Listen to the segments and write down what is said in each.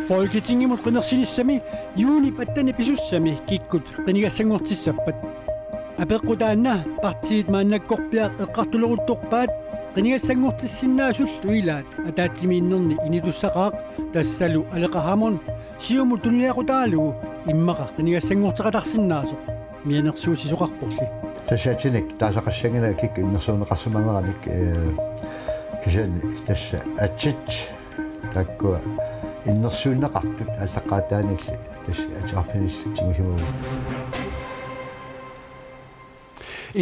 Folketingimut qinnersinissami juunip attani pisussami kikkut qinigassangortissappat apeqqutaanna partiit maannakkorpiaq eqqartuleruttorpaat qinigassangortissinnaasull uilaat ataatsimiinnerni initussaqaaq tassalu aleqahamon siumu tunniaqutaalugu immaqa qinigassangorteqatarsinnaaso mianersuusisoqarporli тассаатиник таасақассагина кик иннерсуунеқарсиманераник кисани тасса атсит таккуа иннерсууннеқартут аллаққаатааникли тасса атиарфиниссатигисимагу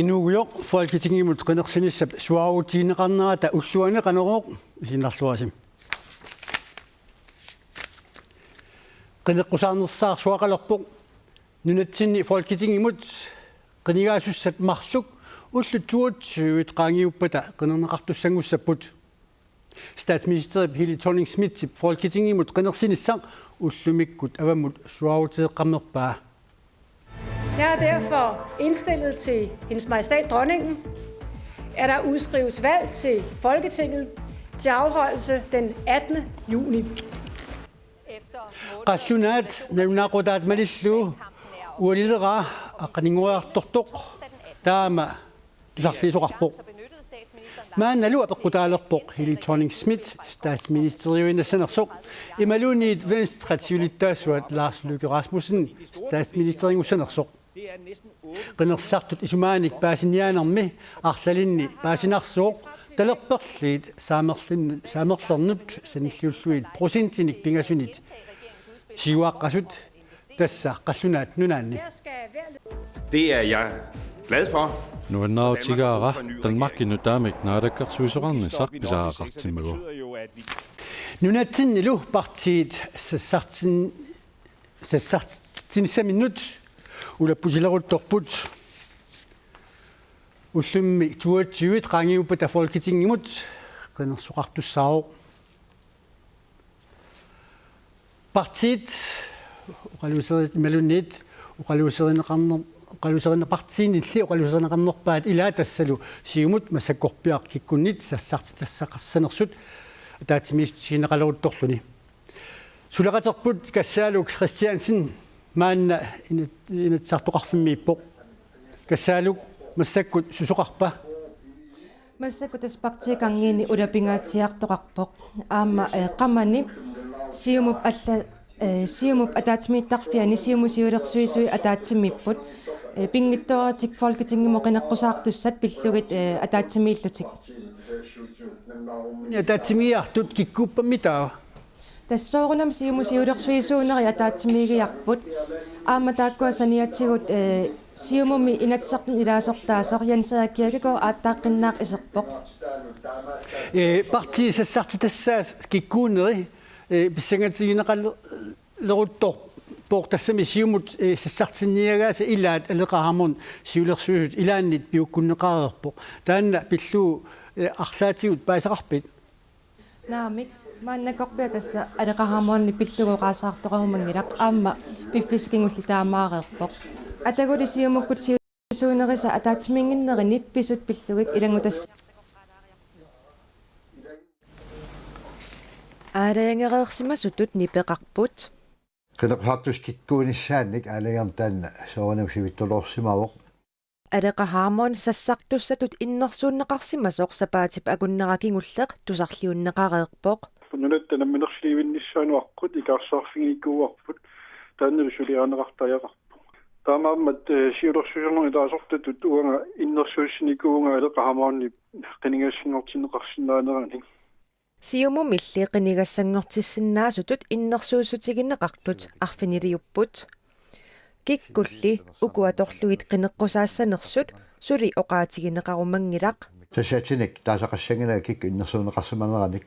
инугиоқ folketingimut qinnersinissap suaruutiineqarnerata уллуанеқанерооқ синнарлуасим qinneqqusаарнерсаар суақалерпоқ нунатсинни folketingimut qinigaasussat marsuk ullu tuutsuut qaangiuppata qinnerneqartussangussapput statsminister Helle Thorning-Schmidt folketingimut qinnersinissaq ullumikkut avammut suarutiiqqarnerpaa. Jeg er derfor indstillet til Hendes Majestæt Dronningen, at der udskrives valg til Folketinget til afholdelse den 18. juni. Qassunaat nalunaqutaat malislu ualilera aqaninguartortoq taama tusarliisoqarpoq maanalu apeqqutaalerpoq Helle Thorning-Schmidt statsministeriuinassanersoq imaluuniit venstratiulittaasuat Lars Løkke Rasmussen statsministerinussanersoq qinnersartut isumaanik paasiniaanermi arlalinni paasinarsuoq talerperliit saamerlernut sanilluulluit prosintinik pingasunit siuaqqasut tassa qassunaat nunaanni. Det er jeg glad for. Nuannao tigaara Danmarkin taamik naadakkarsuisoqarni sarpisaaqartimmagu. Nunatsinnilu partiit sassartinissaminnut ulappusileruttorput ullummi tuatsiuit qaangiuppata folketingimut qinnersuqartussaaroq partiit uqaluuserit imalunniit uqaluuserinneqartiinilli uqaluuserinneqarnerpaat ilaa tassalu siumut massakkorpiaq kikkunnit sassartitassaqarsanersut taatimiissineqaleruttorluni sulaqaterput kassaaluk Christiansen maanna inatsartoqarfimmiippoq kassaaluk massakkut susoqarpa массакутас партиикангиини улапингаатсиартоқарпоқ аама қамани сиумуп алла сиумуп атаатимииттарфиани сиумусиулерсуисуи атаатсиммиппут пингитторатик folketingimo qinеққусаартуссат пиллугит атаатсимииллутик атаатсимиартут киккуппаммитаа тассоорунам сиумусиулерсуисуунери атаатсимигиарпут аама тааккуа саниатсигут сиумуми инатсартин илаасортаасор янсаакиагико ааттааққиннаақ исерпоқ парти сассартитассаас киккуунери писсангатигинеқаллерутто портассами сиумут сассартинниагааса илаат алеқарамун сиулерсуусут илааннит пиуккуннеқарерпо таанна пиллуу арлаатигут паасақарпит наамик мааннакорпиа тасса алеқарамуарни пиллугоқаасаартоқарумангилақ аама пиффискингулли таамаареерпоқ атагули сиумуккут сиусуунериса атаатимингиннери нипписут пиллугит илангутасса аареангереерсимасутут нипеқарпут qinneqsaartus kikkuunissaannik aalagarn taanna soornamsivittuloorsimavoq алеқаhaamon sassartussatut innersuunneqarsimasoq sapaatip akunnerakingulleq tusarliunneqareerpoq нунаттана минерсливинниссааnuarqut икаарсаарфигиккууарпут тааннеру сулиаанеқартаяқарпу таамааммат сиулерсуусернери таасортатут уанга иннерсууссиникуунга алеқаhaamаанни qinigassingortinneqarsinnaanерани сиумумилли qinigassangortissиннаасутут иннерсуусутигиннеқартут арфинилиуппут киккулли укуаторлугит qinеққусаассанерсут сули оqaатигинеқарумангилақ тассаатиник таасақассагина кик иннерсуунеқарсиманераник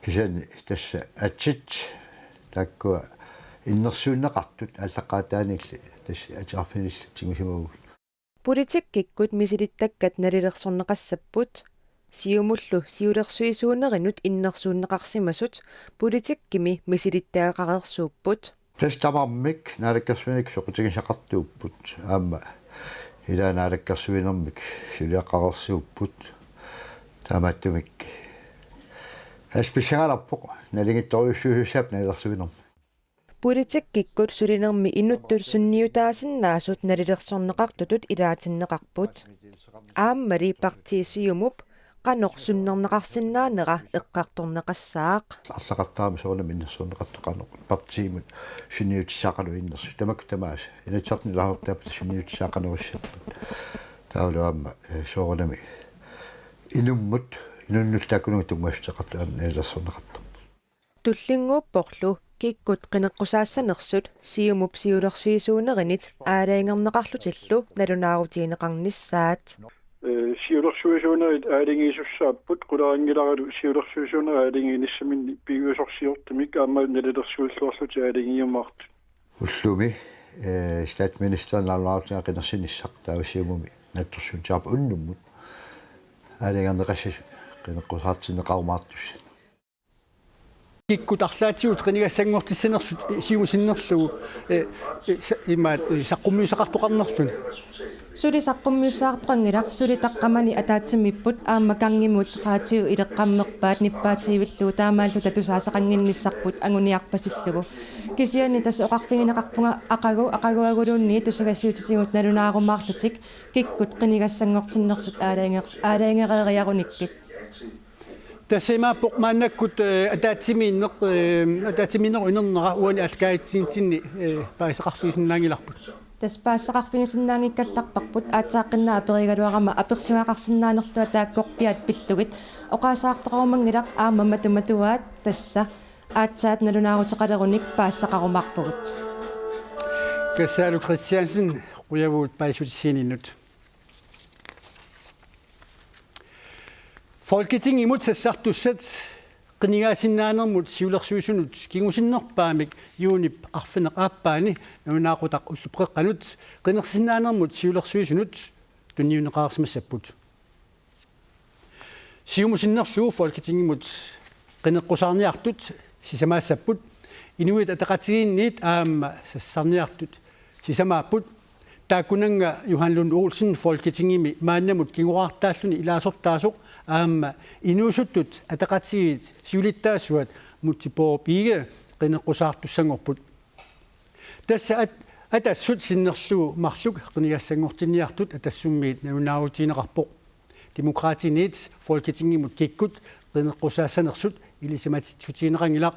кисани тасса атсит таккуа иннерсууннеқартут аллаққаатааникли тасса атиарфиниссатигисимагу политик киккут мисилиттаккат налилерсорнеқассаппут сиумуллу сиулерсуисуунеринут иннерсууннеқарсимасут политиккими мисилиттаагақарерсууппут тестамармик наалаккерсуиник соқутигисақартууппут аама илаа наалаккерсуинермик сулиаққарерсууппут таамааттумик Асписагаларпоқ налингитторюссуусаап налерсуинерм. Политиккиккут сулинерми инуттулсунниутаасиннаасут налилерсорнеқартутут илаатиннеқарпут ааммали партиисиумуп qanорсуннернеқарсинаанера эққарторнеқассаақ арлақартаами соонами иннерсуунеқартоқарнеқ партиимут сунниутиссаақалу иннерсу тамак тамаас инатсартни лаавтаап сунниутиссаақанеруссат таулуамма соонами инуммут инуннултааккунуг тунгуассеқартуан налерсорнеқартор туллингууппорлу киккут qinеққусаассанерсут сиумуп сиулерсуисуунеринит аалаингернеқарлутиллу налунаарутиинеқарниссаат сиулерсуисуунерит аалингиисуссааппут qularingilaralu сиулерсуисуунер аалингиниссаминни пигуусорсиортумик ааммал налилерсуиллуарлути аалингиумаарту уллуми статминистерн аллаартиа qinерсиниссақ таавсиумуми натторсуутиарпа уннуммут аалингернеқассасу qinеққусаартинеқарумаартусса киккут арлаатиут qinigassangortissинерсут сиумусиннерлугу имаат саққуммиусақартоқарнерлун сули саққуммиусаартоқангилар сули таққамани атаатсиммиппут аама кангимут qaatiу илеққаммерпаат ниппаатиивиллуу таамааллу татусаасақангинниссарпут агуниарпасиллугу кисиани тас оқарфигинеқарпунга ақагуагулуунни тусагасиутисигут налунаарумаарлутик киккут qinigassangortinnersut аалаингериаруниккит тассимааппоқ мааннаккут атаатсимииннеқ атаатсимииннер инернера уани алкаатсиинтинни паисақарфигисиннаангиларпут тас паассақарфигисиннаангиккалларпарпут аатсааққиннаа аперигалуарама аперсуақарсинаанерлуа тааккорпиат пиллугит оқаасаартоқарумангилақ аама матуматуаат тасса аатсаат налунаарутеқалеруник паассақарумарпугут кассалу кристиансен уявуут паисутиссиининнут Folketinget imod sassartussat qinigaasinnaanermut siulersuisunut kingusиннерpaamik юунip arfineqaappaani nunaaqutaq ullupreqqanut qinersinnaanermut siulersuisunut tunniuneqaarsmassaput siumusinnerluu Folketingimut qineqqusarniartut sisamaassaput inuit ataqatigiinniit aamma sassarniartut sisamaapput taakkunanga Johan Lund Olsen Folketingimi maannamut kinguraartaalluni ilaasortaasoq aamma inuusuttut ataqatigiit siulittaassuat muttipoorpiige qinеққусаартуссангорпут тасса атассут синнерлугу марлук qinigassangortinniartut атассуммиит наунаавутиинеқарпоқ демократиниит Folketingimut киккут qinеққусаассанерсут илисиматитсутиинеқангилақ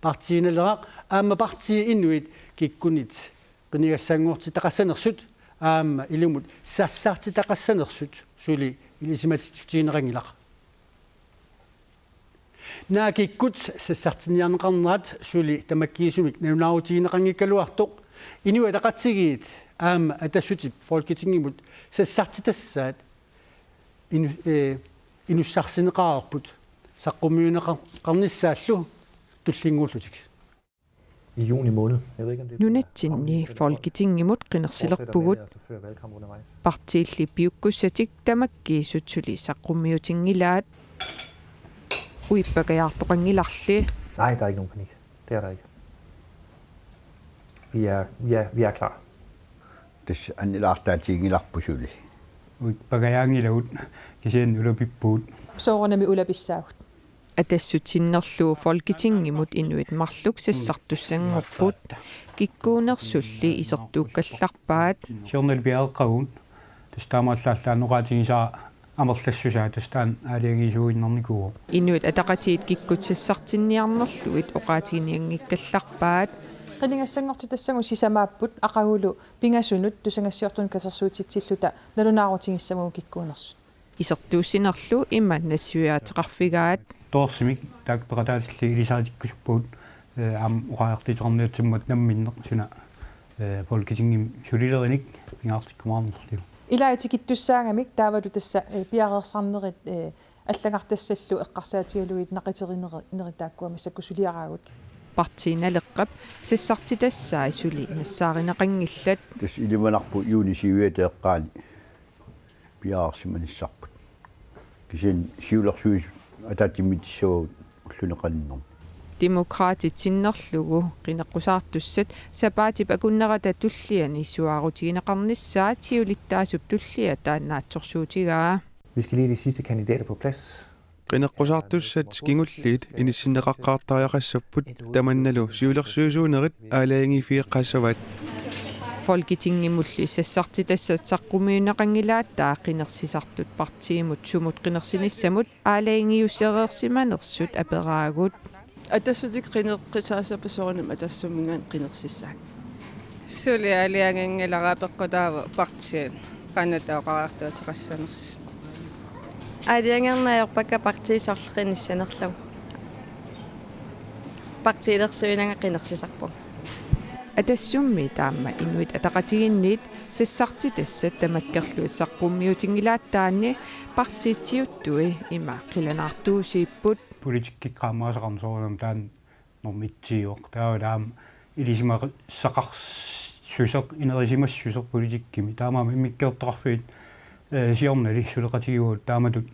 партиинелерақ аамма партии иннуит киккунит qinigassangortitaqassanersut aamma ilumut sassartitaqassanersut suli ilisimatitutiinerangilaq naakikkut sassartiniarneqarnerat suli tamakkiisumik naunaautiineqangikkaluartoq inuataqatsigiit aamma atassutip Folketingimut sassartitassaat inussarsineqaarput saqqummiuneqarnissaallu tullinguullutik i juni måned. Jeg ved ikke, om det Nunatsinni Folketingimut qinersilerpugut partiilli piukkussatik tamakkiisutsuli saqqummiutingilaat uippagajaartoqangilarli. Nej, der er ikke nogen panik. Det er der ikke. Vi er klar. Tässä annilaartaatiingilarpusuli. Uippagajaangilagut kisian ulapippuut. Soornami ulapissaut. Atassutiinnerluu Folketingimut inuit marluk sassartussangorput kikkuunersulli isertuukkallarpaat siornal piaeqqaguun tastaamaallaallaannoqaatigisaa amerlassusaa tastaan aaliangiisuuinnernikuuo inuit ataqatiit kikkutsissartinniarnerluit oqaatigiниангиккалларpaat qinigassangortitassagu sisamaapput aqagulu pingasunut tusangassiortun kasersuutitsilluta nalunaarutingissamugu kikkuunersu isertuussinerlu immaannassiuyaatiqarfigaat toorsimik taak peqataatilli ilisaatikkusuppuut aam uqaartiternertimmat namminneq suna Folketingim sulilerinik pingaartikkumaarnerliu ilaatikittussaangamik taavalu tassa piareersarnerit аллагартассаллу эққарсаатигалуит нақитеринеритааккуамассакку сулиараагут партииналеққап сассартитассаа сули нассааринеқангиллат тас илиманарпу юунисиуятеэққаани пиаарсиманиссарпут кисин сиулерсуис атаатиммитиссагут уллунеқаннер демократитиннерлугу қинеққусаартуссат сапаатип акуннерата туллиани суаарутигинеқарниссаа тиулиттаасуп туллия тааннаатсорсуутигаа Vi skal lige de sidste kandidater på plads. qinaqqusaartussat kingulliit inissinneqaqqaartariaqassapпут tamannalu siulersuusuunerit aalaangifiiqqaassavaat Folketingimulli sassartitassat saqqumuunaqangilaattaa qinersisartut partiimut sumut qinersinissamut aalaangiussereersimanersut aperaagut атассутик qinеққисаасапасорнам атассумингаан qинерсиссаак сули алиангангилараапеққутаава партиан qanataoqaraartuatiqassanersi алиангернаajorpakka partiisarleqinissанерлу partiilersuinanga qinersisarpu атассумми таама инуит атақатигинниит сассартитассат тамаккерлуит саққуммиутингилааттаанни партиитсиуттуи има қиланаартуусииппут политиккиққаамаасеқарнсоорнам таан нормитсиоқ тааваам илисимақ сақарсусеқ инерисимассусеқ политиккими таамаама иммиккеэртоқарфиит сиорнали сулеқатигуут тааматут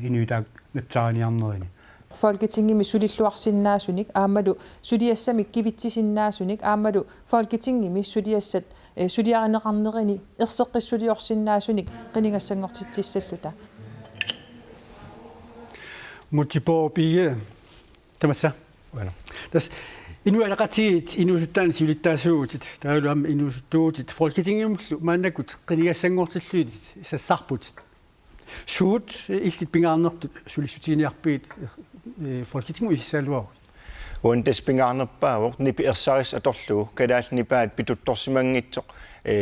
инуитаак натсааниарнерини Folketingimi sulilluarsinnaasunik aammalu suliassamik kivitsisinnaaasunik aammalu Folketingimi suliassat suliarineqarnerini erseqqissuliorsinnaasunik qiningassangortitsissalluta Multipoopige tamassa bueno das inualaqatiit inusuttaan siulittaasuutit taaluam inusuttuutit Folketingimullu maannakut qiningassangortilluit sassarputit suut illit pingaarnertut sulisutiiniarpiit Folketingu issaaluaru Uandes pingaarnerpaavoq nipi ersaris atorlugu kalaallnipaat pituttorsimangitsoq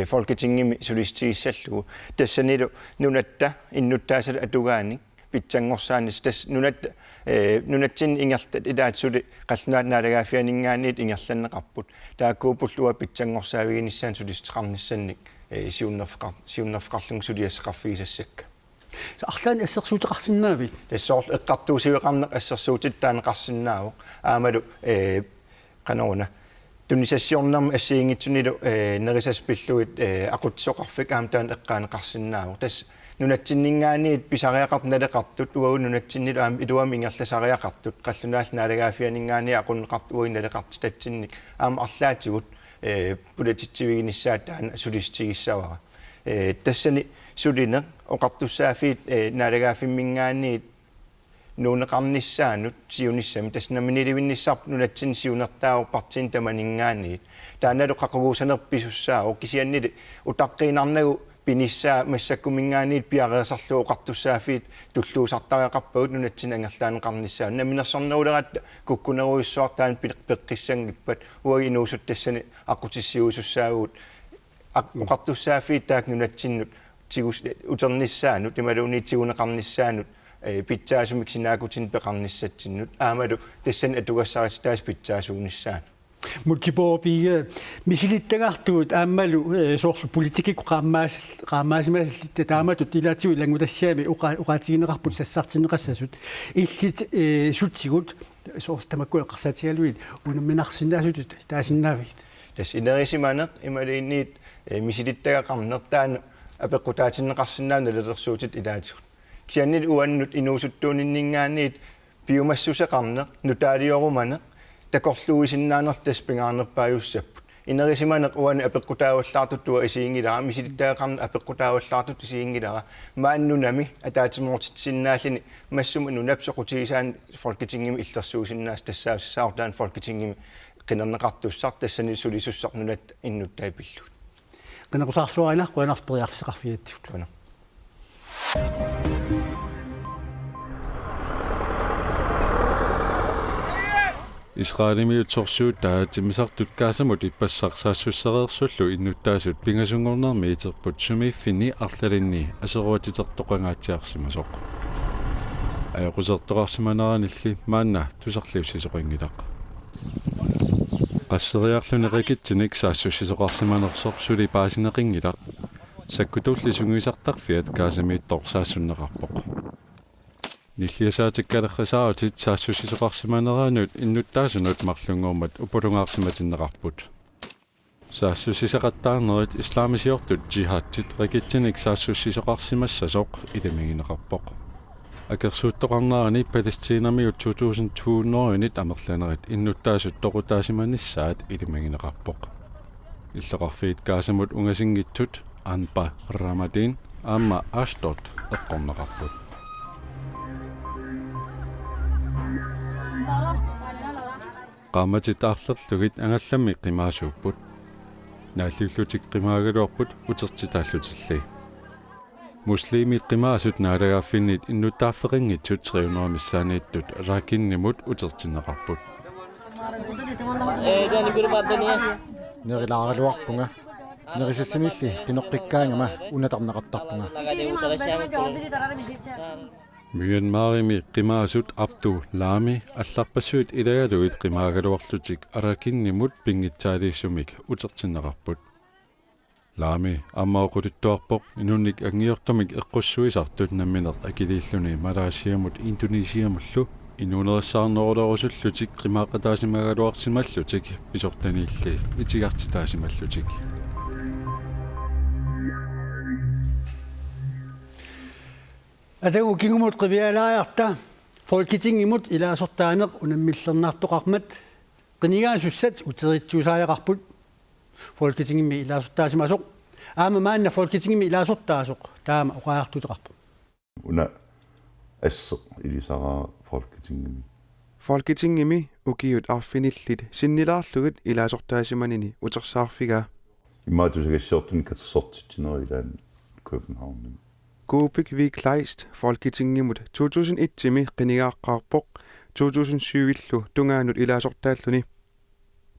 Folketingimi sulistigissallugu tassanilu nunatta innuttaasal atugaani pitsangorsaanis tas nunatsin ingertat ilaatsuli qallunaatnaalagaafianingaaniit ingerlanneqarput taakkuupulluwa pitsangorsaaviginissaan sulistiqarnissannik siunnerfqarlung suliasseqarfigisassakka арлаани ассерсуутеқарсиннаавит тассоорл эққартуусивеқарнеқ ассерсуутиттаанеқарсинааву аамалу канаруна тунисассиорнарма ассиингитсунилу нерисаспиллуит ақутсоқарфик аамтаан эққаанеқарсинааву тас нунатсиннингааниит писариақарт налеқартут уагу нунатсиннилу аам илуами ингерласариақартут қаллунаалнаалагаафианингаани ақуннеқарт уаги налеқарти татсинник аама арлаатигут пулатитсивигиниссаат таана сулистигиссавара тассани сулине оқартуссаафиит наалагаафиммингаанниит нуунеқарнissaанут сиуниссами таснаминиливинниссарп нунатсин сиунертаау партиин таманингаанниит тааналу қақугуусанерписуссаау кисианнили утаққиинарнагу пиниссаа массаккумингаанниит пиареерсарлуу оқартуссаафиит туллуусартариақарпагут нунатсин ангерлаанеқарнissaа наминерсорнерулерат куккунеруйуссуартаан пеққиссангиппат уагинуусут тассани аққутиссиусуссаагут оқартуссаафиит таак нунатсиннут тигус утернissaанут ималуунитсигунеқарнissaанут питсаасумик синаакутин пеқарниссатсиннут аамалу тассан атугассарис таас питсаасуунissaан мультипоопиге мисилиттагартуут ааммалу соорлу политикик qaammaasimaallitта тааматут илаатигу илангутассаами уqaатигинеқарпут сассартинеқассасут иллит сутсигут соорлу тамаккуэққарсаатигалуит унамминарсинаасут таасиннаавит тас инерисиманеқ ималиинниит мисилиттагақарнертаана апеққутаатиннеқарсинаана лелерсуутит илаатигут кианнил уаннут инуусуттууниннингаанниит пиумассусеқарнеқ нутаалиоруманеқ такорлуисиннаанертас пингаарнерпааюссаппут инерисиманеқ уани апеққутааваллаартуттуа исиингилара мисилиттагақарна апеққутааваллаартут исиингилара мааннунами атаатимортитсиннааллини массума нунапсоқутигисаан Folketingimi иллерсуусиннаас тассаассаартаан Folketingimi qinernеқартуссар тассани сулисуссарнунат иннуттаапиллут qinaqusarluarina quanarperiarfiseqarfiattut кана Israelimi torsuut taatimisartut kaasamut ippassarsaassusseriерсуллу иннуттаасут пингасунгорнерми итерпут сумииффини арлалинни асеруатитертоқангаатсиарсимасоқ аякусертоқарсиманеранилли маанна тусарлиуссисоқингилақ qasseriarluneqikittinik saassуссисоқарсиманерсоқ сули паасинеқингилақ саккутулли сунгуисартарфиат каасамиитторсаассуннеқарпоқ ниллиасаатиккалеррисааутит саассуссисоқарсиманераанут иннуттаасунут марлунгуумат упулунгаарсиматиннеқарпут саассуссисеқаттаарнерит исламисиортут джихадтит рикитсиник саассуссисоқарсимассасоқ илимигинеқарпоқ акерсууттоқарнаарани палестинамиут 2200-норинит амерланерит иннуттаасут тоқутаасиманissaат илимигинеқарпоқ иллеқарфиит каасамут унгасингитсут анпа рамадин аама аштот эққорнеқарпут qaamatittaarlerlugit angallammi qimaasuupput naallullutik qimaaгаluarput utertitaallutilli muslimit qimaasut naalagaafinniit innuttaaffeqinngitsut 300 missaaniittut raakinnimut utertinneqarput nerilaagaluarpunga nerisassimilli qinoqqikkaangama unatarneqartarpunga Myanmarimi qimaasut aptu laami алларпассуит илагалуит qimaaгаluarlutik arakinnimut pingitsaaliissumik utertinneqarput laami аммаоқулуттуарпоқ инунник ангиортамик эққуссуисартут намминер акилииллуни малаасиамут индонесиамуллу инуунериссаарнерулерусуллутик qimaaqqataasimaгаluарсималлутик писортаниилли итигартитаасималлутик Атагу кингумут qivиалаярта Folketingimut илаасортаанеқ унаммиллернаартоқармат qinigaasussat uteritsуусааяқарпут Folketingimi илаасортаасимасоқ аама маанна Folketingimi илаасортаасоқ таама оқаартутеқарпу уна ассе илисара Folketingimi ukiut arfinillit sinnilaarlugit илаасортаасиманини утерсаарфига имаатусагассиортун катсортитсинерилаан København Goopik vi Kleist Folketingimut 2001-timi qinigaaqqaarpoq 2007-illu tungaanut ilaasortaalluni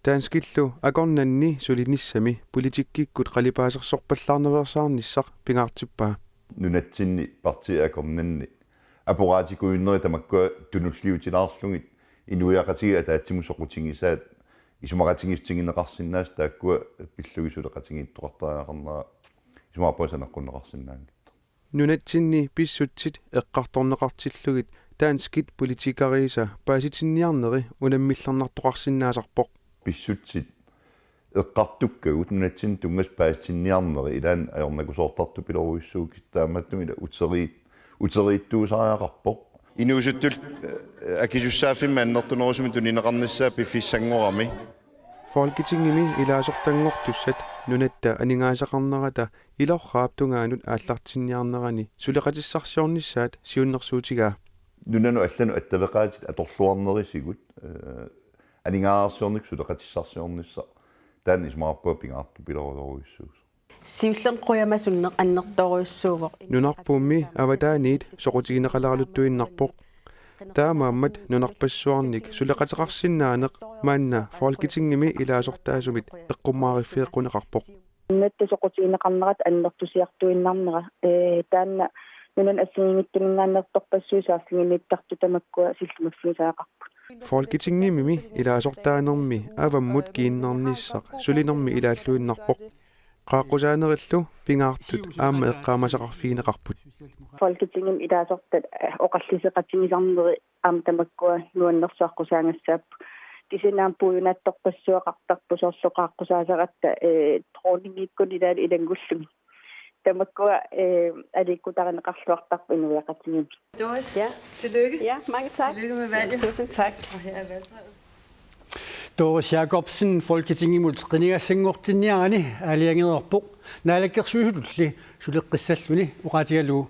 taanskillu agornanni sulinissami politikkikkut qalipaasersorpallarnerersaarnissaq pingaartippaa nunatsinni partiakornanni apuraatikuinneri tamakkua tunulliutilaarlungit inuiaqatigi ataatsimusoqutigisaat isumaqatigistigineqarsinnaas taakkua pillugisuleqatigiittoqartaaaqarnera isumaqapuasaneqqunneqarsinnaangi nunatsinni pissutsit eqqartorneqartillugit taanskit politikariisa paasitinniarneri unammillernertoqarsinnaasarpoq pissutsit eqqartukkagut nunatsin tungas paasitinniarneri ilaan ajornakusoortartu piloruissuukis taammattumila uteriittuusaajaqarpoq inuusuttul akisussaaffimmaannertunerusumi tunineqarnissaa piffissangorami Folketingimi ilaasortangortussat nunatta aningaasaqarnerata ilorraaptungaanut aallartinniarnerani suleqatissarsiornissaat siunnersuutigaa nunanu allanu attaveqaatit atorluarnerisigut aningaarsiornik suleqatissarsiornissa taan ismaarpua pingaartu piloruissuus siullerquyamasunneq annertoruissuuvoq nunarpuummi avataaniit soqutigineqalaraluttuinnarpoq taamaammat nunarpassuarnik suleqateqarsinnaaneq maanna Folketingimi ilaasortaasumit eqqummaariffiiqquneqarpoq nunnatta soqutigineqarnerat annertusiartuinnarnera taanna nunan assiingittuningaannertorpassuusaarlingimiittartu tamakkua sillumaffisaaqarput Folketingimi ilaasortaanermi avammut kiinnernisaq sulinermi ilaalluinnarpoq qaaqusaanerillu pingaartut aamma eqqaamasaqarfigineqarput Folketingim ilaasortat oqalliseqatigisarneri aam tamakkua nuannersaaqqusaangassaappu tisinaam puujunaattorpassuaqartarpu soorloqaaqqusaasaqatta troningiikkun ilaali ilangullumi tamakkua alikkutarineqarluartarpu inuiaqatigim Doris, ja, tillykke. Ja, mange tak. Tillykke med valget. Tusind tak. Og her er valgdrevet. Doris Jacobsen Folketingimut qinigassangortinniarani aaliangererpoq naalakkersuusutulli suleqqissalluni uqatigaluu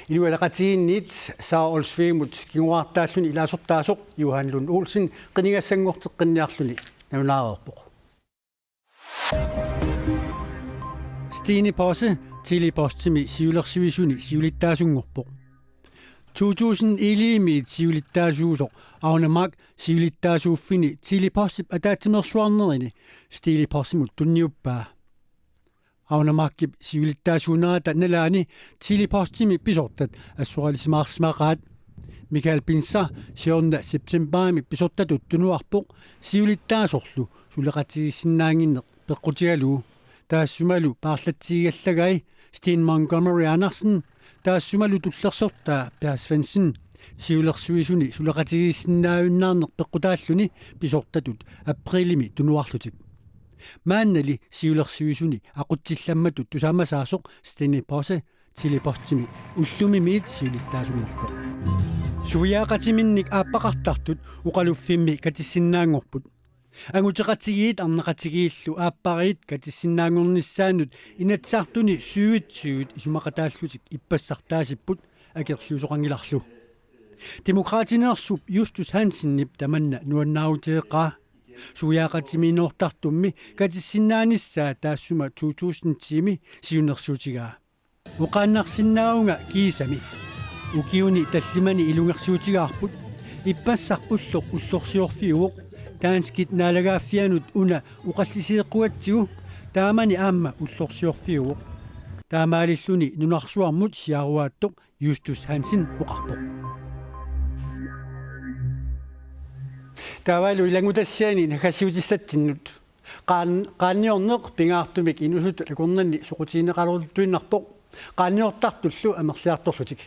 inualaqatiginnit Sara Olsvimut kinguartaalluni ilaasortaasoq Johan Lund Olsen qinigassangorteqqinniarluni naunaareerpoq Stine Posse tilipostimi siulersivisuni siulittaasungorpoq 2011 siulittaasuusoq aunamak siulittaasuuffini tilipostip ataatimersuarnerini stilipossimut tunniuppaa aunamakip siulittaasuunerata nalaani tilipostimi pisortat assuaralisimaarsimaqaat Michael Pinsa siorna septemberimi pisortatut tunuarpoq siulittaasorlu suleqatigissinnaanginneq peqqutigaluu taassumalu paarlatsigigallagai Steen Montgomery Andersen taassumalu tullersortaa Per Svensson siulersuisuni suleqatigissinnaayunnaarneq peqqutaalluni pisortatut aprilimi tunuarlutik maannali siulersuisuni aqutsillammatut tusamasaasoq Stine Posse tilipostimi ullumimiit siulittaasunerpoq suviaaqatiminnik aappaqartartut uqaluffimmi katissinnaangorput angutiqatigiit arneqatigiillu aappariit katissinnaangornissaanut inatsartuni suut isumaqataallutik ippassartaasipput akerluusoqangilarlu demokratinersup Justus Hansen nip tamanna nuannaarutigeqqa суяақатиминуортартумми катиссиннаанissaa таассума 2000-тими сиунерсуутигаа уқааннарсиннаунга киисами укиуни таллимани илунгерсуутигаарпут иппассарпуллоқ уллорсиорфиуоқ таанскит наалагааффианут уна уқаллисиеққуатсигу таамани аама уллорсиорфиуоқ таамаалиллуни нунарсуармут сиаруааттоқ Justus Hansen уқарпоқ тавалу илангутассиани нахасиутиссатсиннут qaanniorneq pingaartumik inusut akurnerni suqutiineqalurutuinnarpoq qaanniortartullu amerliartorlutik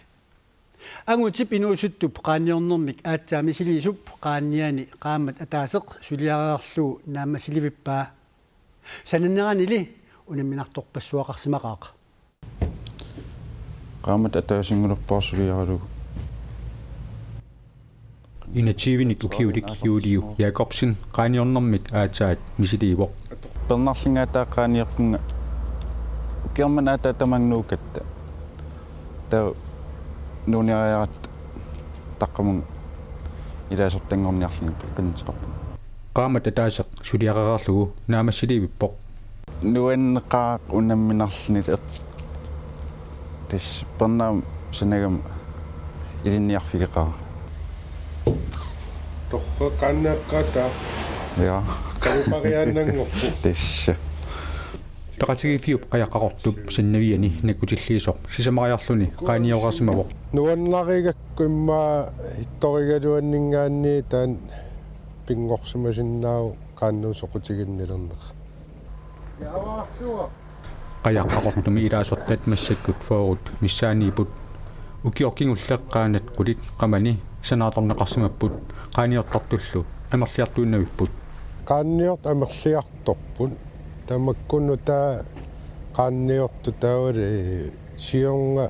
angutip inusuttup qaanniornermik aatsaami silisup qaanniani qaammat ataaseq suliaraarlu naamma silivippaa sananneranili unamminartorpassuaqarsimaqaaq qaammat ataasinguluppaarsuliaralugu inatiivini ukiulik juuliu Jakobsen qaaniornermik aatsaat misiliivoq pernerlingaata qaaniarpunga ukiarman aatatamagnuukatta ta nuuniariarat taqqamun ilaasortangorniarlinga qinseqarpu qaamat ataaseq suliaqararlugu naamassiliivippoq nuanneqaaq unamminarlinit tis pernaam sanagam ilinniarfigeqaa Tokko kannaqqata. Ja. Kalupariannangorpu. Tissa. Taqatigiifiup qajaqaqortup sannaviani nakkutilliisoq sisamariarluni qaaniorasimawoq Nuannarigakku imma hittorigaluanningaanni taan pingorsumasinnaau qaannuusoqutiginnilerneq. qajaqaqortumi ilaasortat massakkut foorut missaaniiput ukiorkingulleqqaanat qulit qamani sanaatorneqarsimapput qaaniortartullu amerliartuinnavipput qaanniort amerliartorput tamakkunnu taa qaanniortu taawale sionga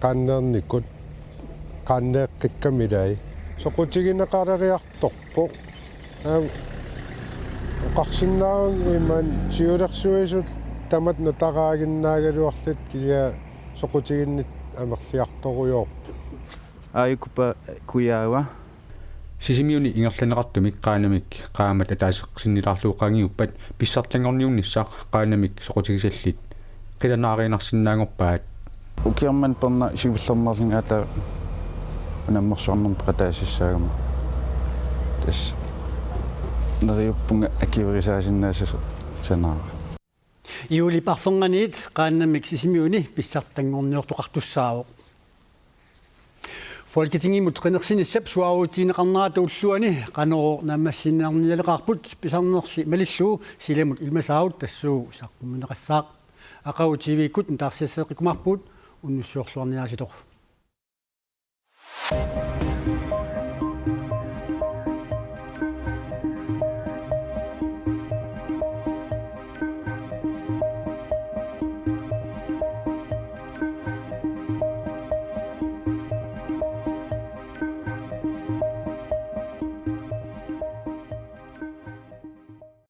qaanneernikut qaanneeqqikkamilai soqutigineqaleriartorpoq oqarsinnaarun iman siulersuisut tamat nutaqaaginnaagaluarlit kisia soqutiginnit amerliartoruyorpu aikupa kuyawa sisimiuni ingerlaneqartumik qaanamik qaamat ataaseq sinnilaarluuqaangiuppat pissartlangorniunnissaq qaanamik soqutigisallit qilanaariinarsinnaangorpaat ukiarman perna sivullernerling ata unammersuarnerm qataasissaagama tas neriuppunga akiverisaasinnaasus sanaara iuli parfonganiit qaanamik sisimiuni pissartangorniortoqartussaawoq Folketingimut qinnersinissap suaruutiineqarneraata ulluani qanoro naammassinnaarnialeqarput pisarnersi malilluu silamut ilmasaavut tassuu saqqummineqassaaq aqau TV-kut ntaarsiasseeqikumarpuut unnussuorluarniaasitoq